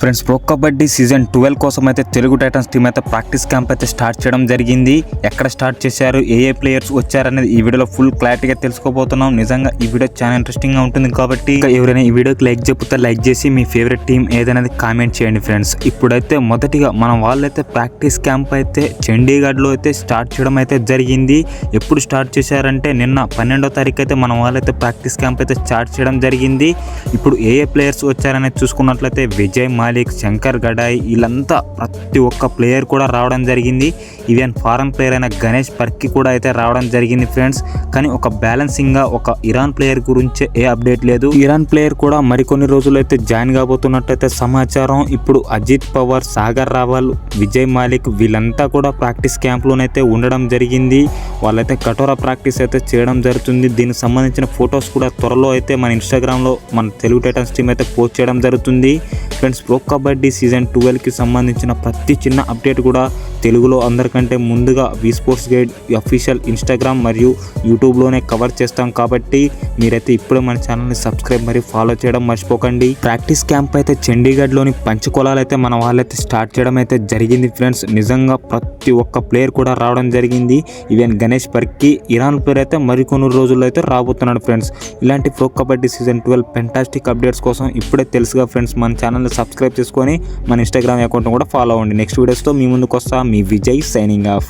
Friends, pro kabaddi season 12 కోసం అయితే Telugu Titans team అయితే ప్రాక్టీస్ క్యాంప్ అయితే స్టార్ట్ చేయడం జరిగింది. ఎక్కడ స్టార్ట్ చేశారు, ఏ ప్లేయర్స్ వచ్చారనేది ఈ వీడియోలో ఫుల్ క్లారిటీగా తెలుసుకోబోతున్నాం. నిజంగా ఈ వీడియో చాలా ఇంట్రెస్టింగ్ గా ఉంటుంది కాబట్టి ఎవరైనా ఈ వీడియోకి లైక్ చెప్తే లైక్ చేసి మీ ఫేవరెట్ టీం ఏదనేది కామెంట్ చేయండి ఫ్రెండ్స్. ఇప్పుడైతే మొదటిగా మన వాళ్ళైతే ప్రాక్టీస్ క్యాంప్ అయితే చండీగఢ్లో అయితే స్టార్ట్ చేయడం అయితే జరిగింది. ఎప్పుడు స్టార్ట్ చేశారంటే నిన్న 12వ తారీఖు అయితే మన వాళ్ళైతే ప్రాక్టీస్ క్యాంప్ అయితే స్టార్ట్ చేయడం జరిగింది. ఇప్పుడు ఏ ప్లేయర్స్ వచ్చారనేది చూసుకున్నట్లయితే విజయ్ మాలిక్, శంకర్ గడాయ్, వీళ్ళంతా ప్రతి ఒక్క ప్లేయర్ కూడా రావడం జరిగింది. ఈవెన్ ఫారెన్ ప్లేయర్ అయిన గణేష్ పర్కి కూడా అయితే రావడం జరిగింది ఫ్రెండ్స్. కానీ ఒక బ్యాలెన్సింగ్ గా ఒక ఇరాన్ ప్లేయర్ గురించి ఏ అప్డేట్ లేదు. ఇరాన్ ప్లేయర్ కూడా మరికొన్ని రోజులు అయితే జాయిన్ కాబోతున్నట్టయితే సమాచారం. ఇప్పుడు అజిత్ పవార్, సాగర్ రావల్, విజయ్ మాలిక్ వీళ్ళంతా కూడా ప్రాక్టీస్ క్యాంప్ లోనైతే ఉండడం జరిగింది. వాళ్ళైతే కఠోర ప్రాక్టీస్ అయితే చేయడం జరుగుతుంది. దీనికి సంబంధించిన ఫొటోస్ కూడా త్వరలో అయితే మన ఇన్స్టాగ్రామ్ లో మన తెలుగు టైటన్స్ టీం అయితే పోస్ట్ చేయడం జరుగుతుంది ఫ్రెండ్స్. ప్రో కబడ్డీ సీజన్ 12కి సంబంధించిన ప్రతి చిన్న అప్డేట్ కూడా తెలుగులో అందరికంటే ముందుగా వి స్పోర్ట్స్ గైడ్ అఫీషియల్ ఇన్స్టాగ్రామ్ మరియు యూట్యూబ్లోనే కవర్ చేస్తాం కాబట్టి మీరైతే ఇప్పుడే మన ఛానల్ని సబ్స్క్రైబ్ మరియు ఫాలో చేయడం మర్చిపోకండి. ప్రాక్టీస్ క్యాంప్ అయితే చండీగఢ్లోని పంచకులాలు అయితే మన వాళ్ళైతే స్టార్ట్ చేయడం అయితే జరిగింది ఫ్రెండ్స్. నిజంగా ప్రతి ఒక్క ప్లేయర్ కూడా రావడం జరిగింది. ఈవెన్ గణేష్ పర్కి, ఇరాన్ ప్లేయర్ అయితే మరికొన్ని రోజుల్లో అయితే రాబోతున్నాడు ఫ్రెండ్స్. ఇలాంటి pro kabaddi season 12 fantastic updates కోసం ఇప్పుడే తెలుసుగా ఫ్రెండ్స్ మన ఛానల్ని సబ్స్క్రైబ్ చేసుకొని మన ఇన్స్టాగ్రామ్ అకౌంట్ కూడా ఫాలో అవ్వండి. నెక్స్ట్ వీడియోస్తో మీ ముందుకు వస్తా. మీ విజయ్ సైనింగ్ ఆఫ్.